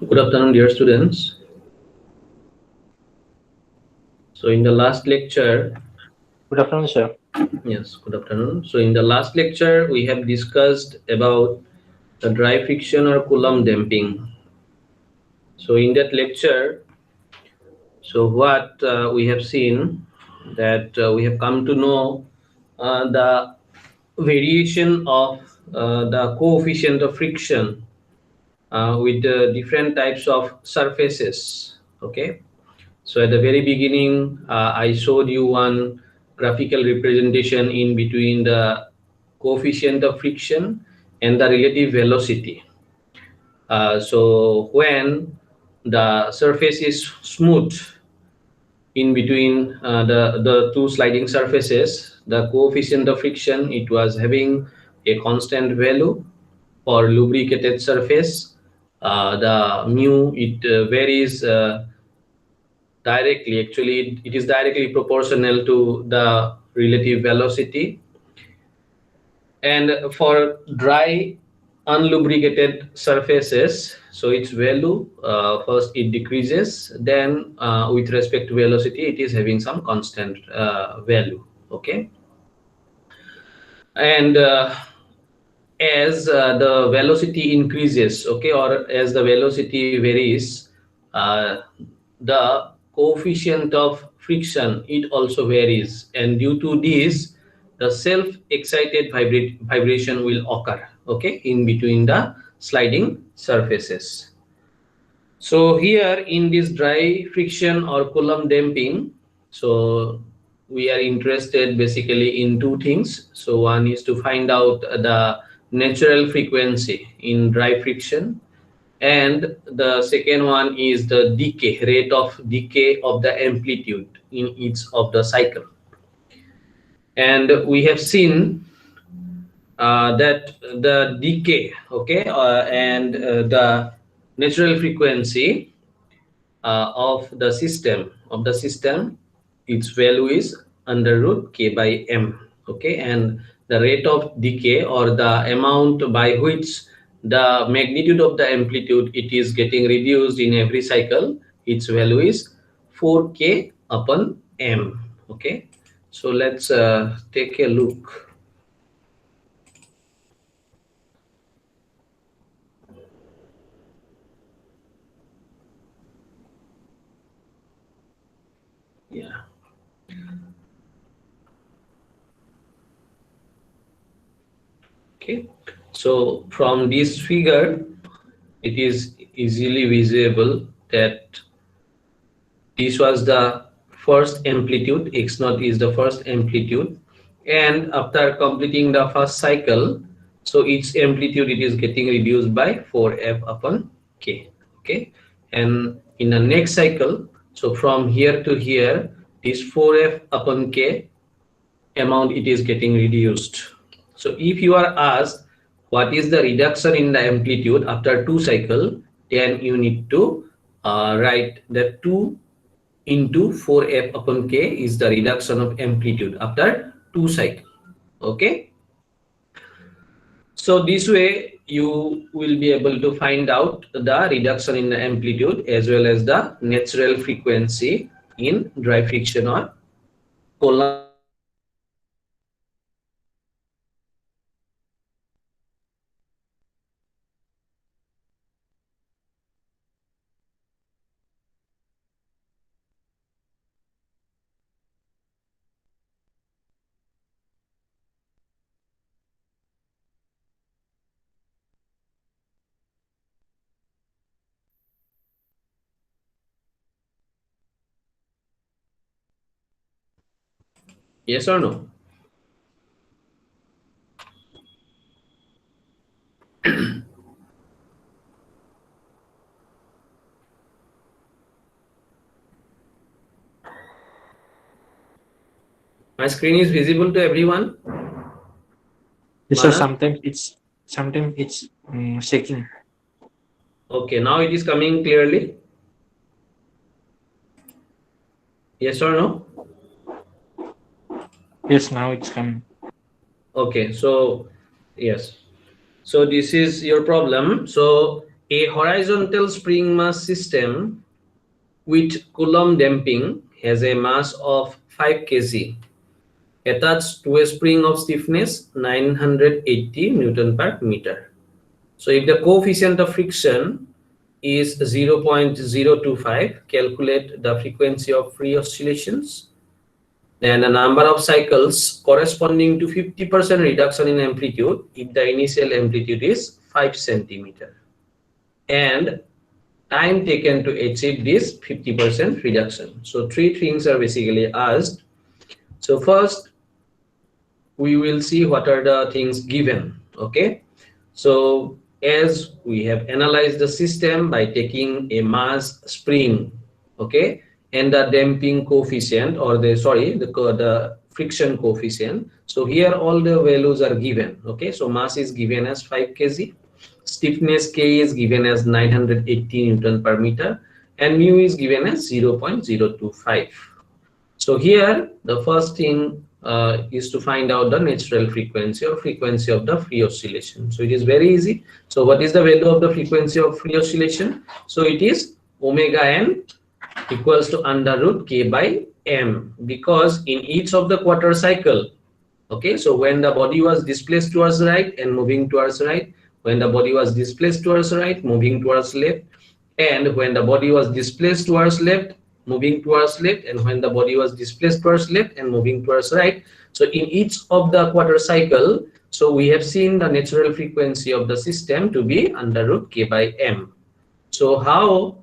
Good afternoon, dear students. So in the last lecture, Good afternoon, sir. yes, good afternoon. So in the last lecture, we have discussed about the dry friction or Coulomb damping. So in that lecture, so what we have seen that we have come to know the variation of the coefficient of friction with different types of surfaces. Okay. So at the very beginning, I showed you one graphical representation in between the coefficient of friction and the relative velocity. So when the surface is smooth in between the two sliding surfaces, the coefficient of friction, it was having a constant value. For lubricated surface, the mu, it varies directly. Actually, it is directly proportional to the relative velocity. And for dry unlubricated surfaces, so its value, first it decreases, then with respect to velocity it is having some constant value. Okay. And as the velocity increases, okay, or as the velocity varies, the coefficient of friction, it also varies, and due to this, the self excited vibration will occur, okay, in between the sliding surfaces. So here in this dry friction or Coulomb damping, so we are interested basically in two things. So one is to find out the natural frequency in dry friction, and the second one is the decay rate of decay of the amplitude in each of the cycle. And we have seen that the decay, okay, and the natural frequency of the system, its value is under root k by m. Okay, and the rate of decay, or the amount by which the magnitude of the amplitude it is getting reduced in every cycle, its value is 4k upon m. Okay, so let's take a look. Yeah. Okay, so from this figure it is easily visible that this was the first amplitude, x naught is the first amplitude, and after completing the first cycle, so its amplitude it is getting reduced by 4f upon k. Okay, and in the next cycle, so from here to here, this 4f upon k amount it is getting reduced. So if you are asked what is the reduction in the amplitude after two cycle, then you need to write that 2 into 4f upon k is the reduction of amplitude after two cycle. Okay, so this way you will be able to find out the reduction in the amplitude as well as the natural frequency in dry friction or Coulomb damping. Yes or no? My screen is visible to everyone. Yes, sir. Mana? Sometimes it's shaking. Okay, now it is coming clearly. Yes or no? Yes, now it's coming. Okay, so yes, so this is your problem. So A horizontal spring mass system with Coulomb damping has a mass of 5 kg attached to a spring of stiffness 980 Newton per meter. So if the coefficient of friction is 0.025, calculate the frequency of free oscillations and the number of cycles corresponding to 50% reduction in amplitude if the initial amplitude is 5 centimeter, and time taken to achieve this 50% reduction. So three things are basically asked. So first we will see what are the things given. Okay, so as we have analyzed the system by taking a mass spring, okay, and the damping coefficient, or the friction coefficient. So here all the values are given. Okay, so mass is given as 5 kg, stiffness K is given as 980 Newton per meter, and mu is given as 0.025. So here the first thing is to find out the natural frequency or frequency of the free oscillation. So it is very easy. So what is the value of the frequency of free oscillation? So it is omega n equals to under root k by m, because in each of the quarter cycle, okay, so when the body was displaced towards right and moving towards right, when the body was displaced towards right, moving towards left, and when the body was displaced towards left, moving towards left, and when the body was displaced towards left and moving towards right. So in each of the quarter cycle, so we have seen the natural frequency of the system to be under root k by m. So how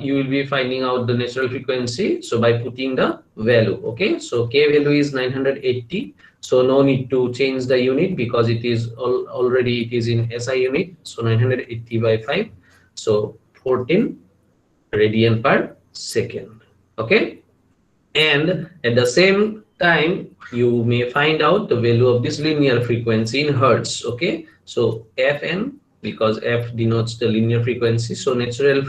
you will be finding out the natural frequency? So by putting the value. Okay, so k value is 980, so no need to change the unit because it is already it is in SI unit. So 980 by 5, so 14 radian per second. Okay, and at the same time you may find out the value of this linear frequency in hertz. Okay, so Fn, because f denotes the linear frequency, so natural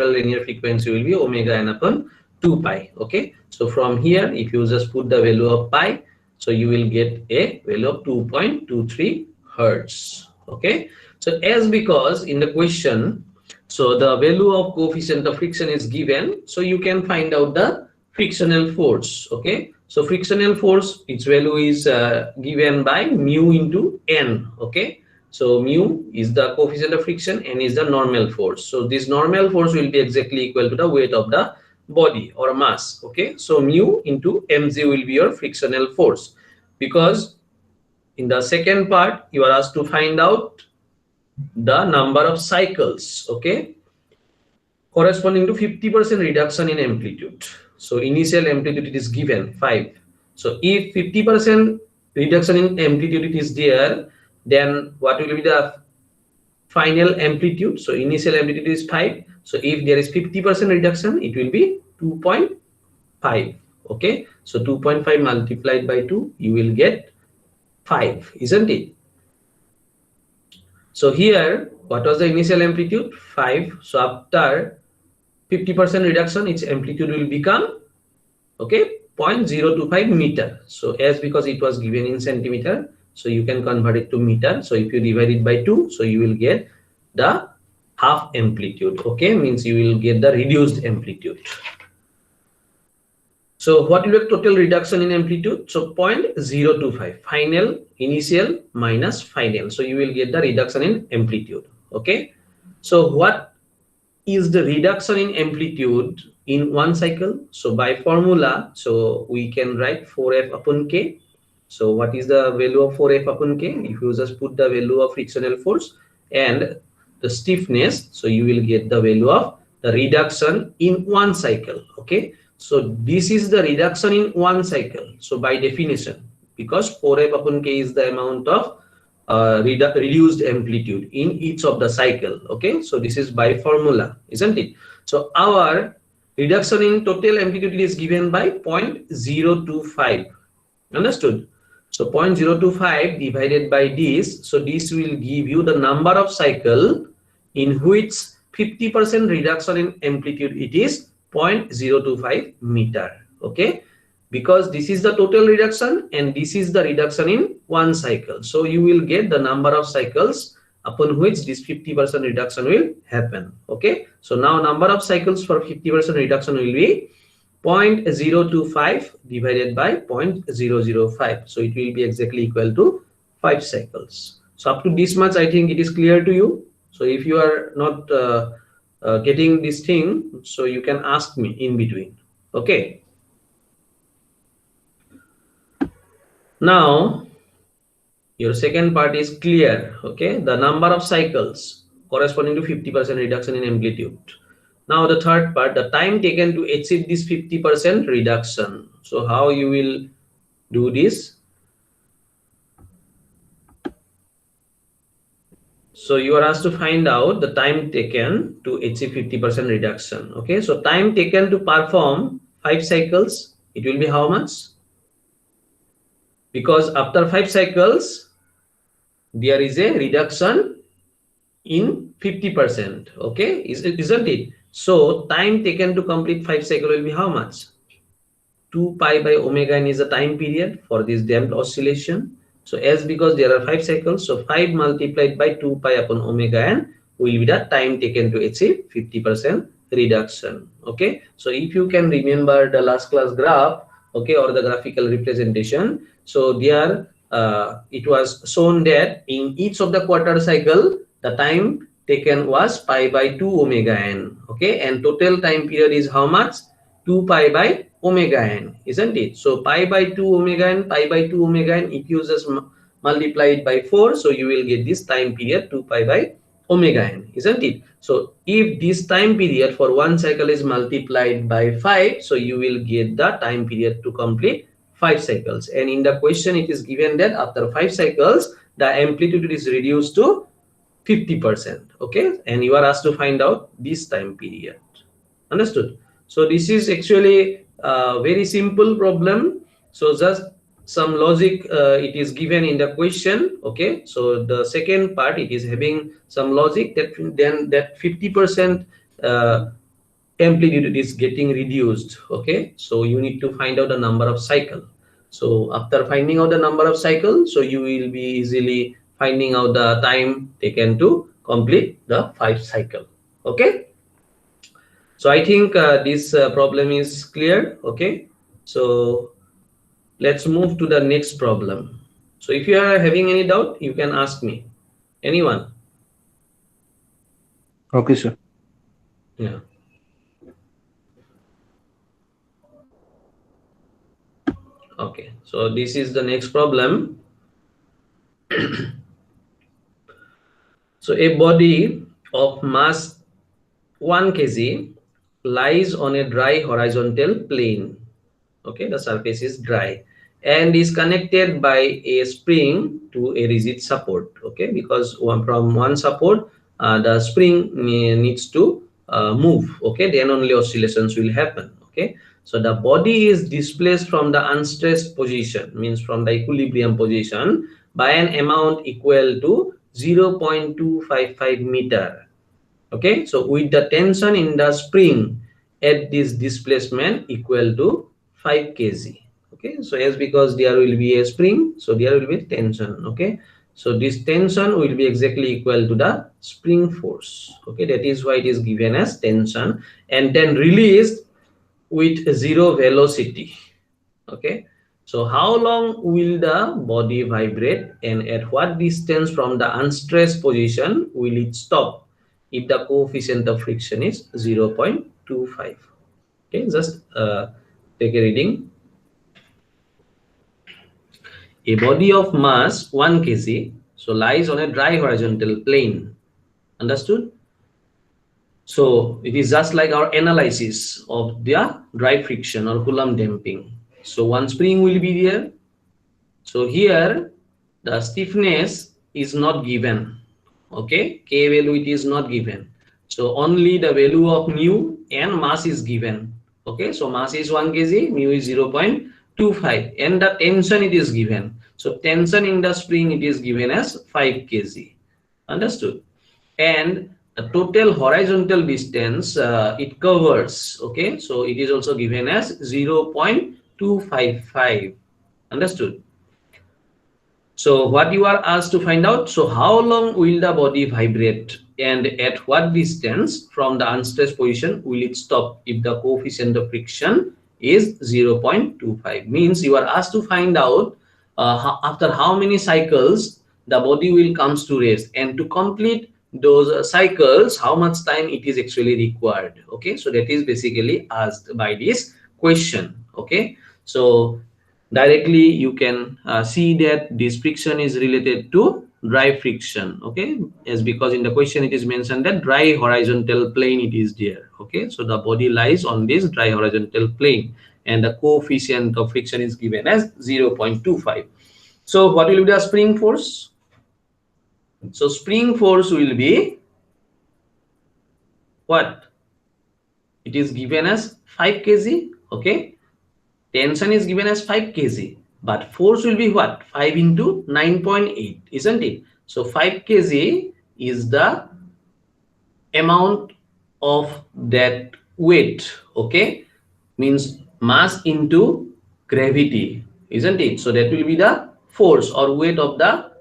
linear frequency will be omega n upon 2 pi. Okay, so from here if you just put the value of pi, so you will get a value of 2.23 hertz. Okay, so as because in the question, so the value of coefficient of friction is given, so you can find out the frictional force. Okay, so frictional force, its value is given by mu into n. Okay, so mu is the coefficient of friction, n is the normal force. So this normal force will be exactly equal to the weight of the body or mass. Okay, so mu into mg will be your frictional force, because in the second part you are asked to find out the number of cycles, okay, corresponding to 50% reduction in amplitude. So initial amplitude is given 5. So if 50% reduction in amplitude is there, then what will be the final amplitude? So initial amplitude is 5. So if there is 50% reduction, it will be 2.5. Okay, so 2.5 multiplied by 2, you will get 5, isn't it? So here, what was the initial amplitude? 5. So after 50% reduction, its amplitude will become, okay, 0.025 meter. So as because it was given in centimeter, so you can convert it to meter. So if you divide it by 2, so you will get the half amplitude. Okay, means you will get the reduced amplitude. So what will be total reduction in amplitude? So 0.025, final, initial minus final. So you will get the reduction in amplitude. Okay, so what is the reduction in amplitude in one cycle? So by formula, so we can write 4f upon k. So what is the value of 4f upon k? If you just put the value of frictional force and the stiffness, so you will get the value of the reduction in one cycle. Okay, so this is the reduction in one cycle. So by definition, because 4f upon k is the amount of reduced amplitude in each of the cycle. Okay, so this is by formula, isn't it? So our reduction in total amplitude is given by 0.025. Understood? So 0.025 divided by this, so this will give you the number of cycle in which 50% reduction in amplitude, it is 0.025 meter. Okay, because this is the total reduction and this is the reduction in one cycle, so you will get the number of cycles upon which this 50% reduction will happen. Okay, so now number of cycles for 50% reduction will be 0.025 divided by 0.005, so it will be exactly equal to 5 cycles. So up to this much I think it is clear to you. So if you are not getting this thing, so you can ask me in between. Okay, now your second part is clear. Okay, the number of cycles corresponding to 50% reduction in amplitude. Now the third part, the time taken to achieve this 50% reduction. So how you will do this? So you are asked to find out the time taken to achieve 50% reduction. Okay, so time taken to perform 5 cycles, it will be how much? Because after 5 cycles there is a reduction in 50%. Okay, isn't it? So time taken to complete 5 cycle will be how much? 2 pi by omega n is the time period for this damped oscillation. So as because there are 5 cycles, so 5 multiplied by 2 pi upon omega n will be the time taken to achieve 50% reduction. Okay, so if you can remember the last class graph, okay, or the graphical representation, so there it was shown that in each of the quarter cycle the time taken was pi by 2 omega n. Okay, and total time period is how much? 2 pi by omega n, isn't it? So pi by 2 omega n, pi by 2 omega n, if you just multiply it by 4, so you will get this time period 2 pi by omega n, isn't it? So if this time period for one cycle is multiplied by 5, so you will get the time period to complete 5 cycles. And in the question it is given that after 5 cycles the amplitude is reduced to 50%. Okay, and you are asked to find out this time period. Understood? So this is actually a very simple problem. So just some logic it is given in the question. Okay, so the second part it is having some logic that then that 50% amplitude is getting reduced. Okay, so you need to find out the number of cycle. So after finding out the number of cycle, so you will be easily finding out the time taken to complete the 5 cycle. Okay, so I think this problem is clear. Okay, so let's move to the next problem. So if you are having any doubt, you can ask me. Anyone? Okay, sir. Yeah. Okay, so this is the next problem. So a body of mass 1 kg lies on a dry horizontal plane. Okay, the surface is dry and is connected by a spring to a rigid support. Okay, because from one support the spring needs to move. Okay, then only oscillations will happen. Okay, so the body is displaced from the unstressed position, means from the equilibrium position, by an amount equal to 0.255 meter. Okay, so with the tension in the spring at this displacement equal to 5 kg. Okay, so as because there will be a spring, so there will be tension. Okay, so this tension will be exactly equal to the spring force. Okay, that is why it is given as tension and then released with zero velocity. Okay, so how long will the body vibrate and at what distance from the unstressed position will it stop if the coefficient of friction is 0.25? Okay, just take a reading. A body of mass 1 kg so lies on a dry horizontal plane. Understood? So it is just like our analysis of the dry friction or Coulomb damping. So one spring will be there. So here the stiffness is not given. Okay, K value it is not given. So only the value of mu and mass is given. Okay, so mass is 1 kg, mu is 0.25 and the tension it is given. So tension in the spring it is given as 5 kg. Understood? And the total horizontal distance it covers. Okay, so it is also given as 0.255. Understood? So what you are asked to find out, so how long will the body vibrate and at what distance from the unstressed position will it stop if the coefficient of friction is 0.25? Means you are asked to find out after how many cycles the body will comes to rest, and to complete those cycles how much time it is actually required. Okay, so that is basically asked by this question. Okay, so directly you can see that this friction is related to dry friction. Okay, as because in the question it is mentioned that dry horizontal plane it is there. Okay, so the body lies on this dry horizontal plane and the coefficient of friction is given as 0.25. So what will be the spring force? So spring force will be what? It is given as 5 kg. Okay, tension is given as 5 kg, but force will be what? 5 into 9.8, isn't it? So 5 kg is the amount of that weight. Okay, means mass into gravity, isn't it? So that will be the force or weight of the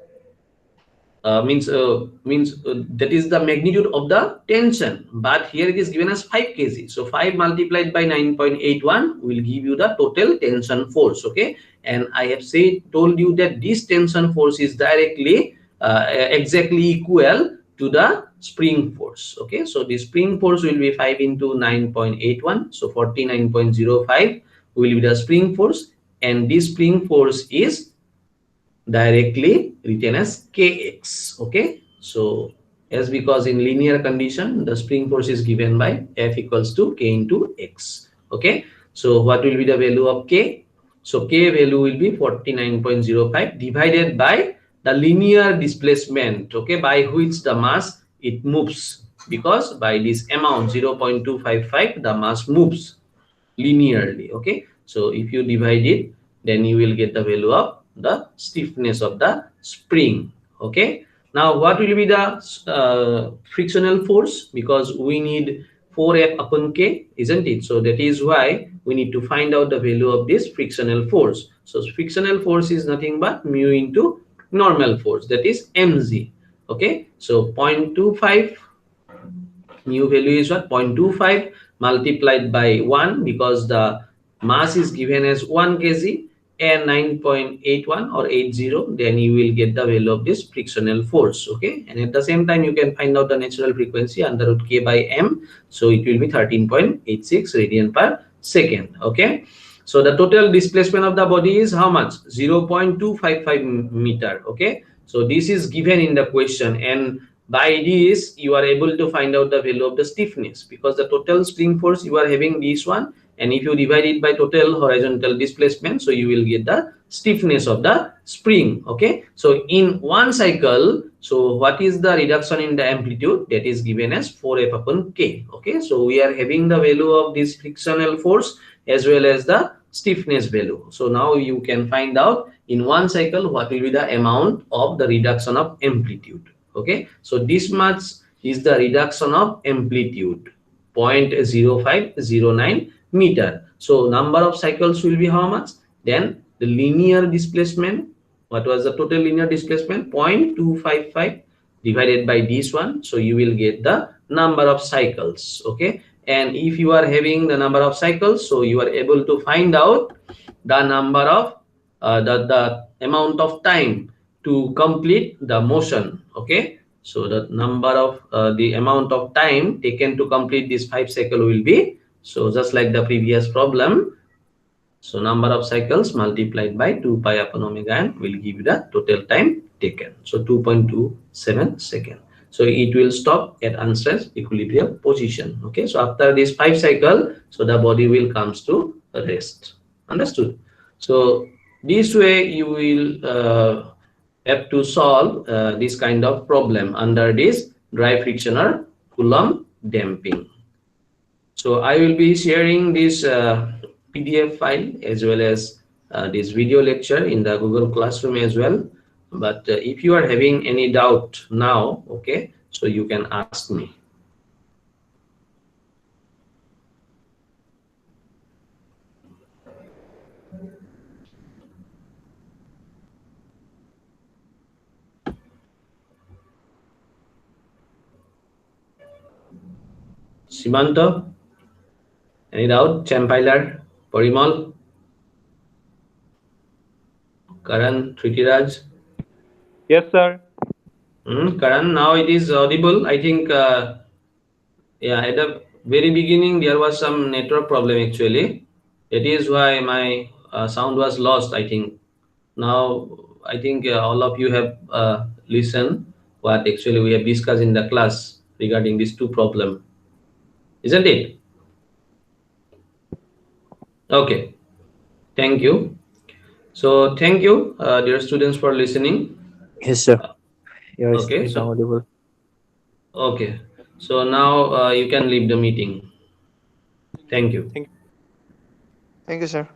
that is the magnitude of the tension, but here it is given as 5 kg. So 5 multiplied by 9.81 will give you the total tension force. Okay, and I have told you that this tension force is directly exactly equal to the spring force. Okay, so the spring force will be 5 into 9.81, so 49.05 will be the spring force, and this spring force is directly written as kx. Okay, so as because in linear condition the spring force is given by F equals to k into x. Okay, so what will be the value of k? So k value will be 49.05 divided by the linear displacement, okay, by which the mass it moves, because by this amount 0.255 the mass moves linearly. Okay, so if you divide it, then you will get the value of the stiffness of the spring. Okay, now what will be the frictional force? Because we need 4F upon K, isn't it? So that is why we need to find out the value of this frictional force. So frictional force is nothing but mu into normal force, that is mg. Okay, so 0.25, mu value is what? 0.25 multiplied by 1, because the mass is given as 1 kg, and 9.81 or 80, then you will get the value of this frictional force. Okay, and at the same time you can find out the natural frequency under root k by m, so it will be 13.86 radian per second. Okay, so the total displacement of the body is how much? 0.255 meter. Okay, so this is given in the question, and by this you are able to find out the value of the stiffness, because the total spring force you are having this one, and if you divide it by total horizontal displacement, so you will get the stiffness of the spring. Okay, so in one cycle, so what is the reduction in the amplitude? That is given as 4F upon K. Okay, so we are having the value of this frictional force as well as the stiffness value. So now you can find out in one cycle what will be the amount of the reduction of amplitude. Okay, so this much is the reduction of amplitude, 0.0509 meter. So number of cycles will be how much? Then the linear displacement, what was the total linear displacement? 0.255 divided by this one, so you will get the number of cycles. Okay, and if you are having the number of cycles, so you are able to find out the number of the amount of time to complete the motion. Okay, so the number of the amount of time taken to complete this 5 cycle will be, so just like the previous problem, so number of cycles multiplied by 2 pi upon omega n will give you the total time taken. So 2.27 second. So it will stop at unstressed equilibrium position. Okay, so after this 5 cycle, so the body will comes to rest. Understood? So this way you will have to solve this kind of problem under this dry friction or Coulomb damping. So I will be sharing this PDF file as well as this video lecture in the Google Classroom as well. But if you are having any doubt now, okay, so you can ask me. Simanto, any doubt? Champailar, Parimal, Karan, Tritiraj. Yes, sir. Karan, now it is audible. I think, yeah, at the very beginning there was some network problem actually. That is why my sound was lost, I think. Now, I think all of you have listened what actually we have discussed in the class regarding these two problem, isn't it? Okay, thank you. So, thank you, dear students, for listening. Yes, sir. Uh, Yours okay, is so audible. okay, so now you can leave the meeting. Thank you. Thank Thank you, sir.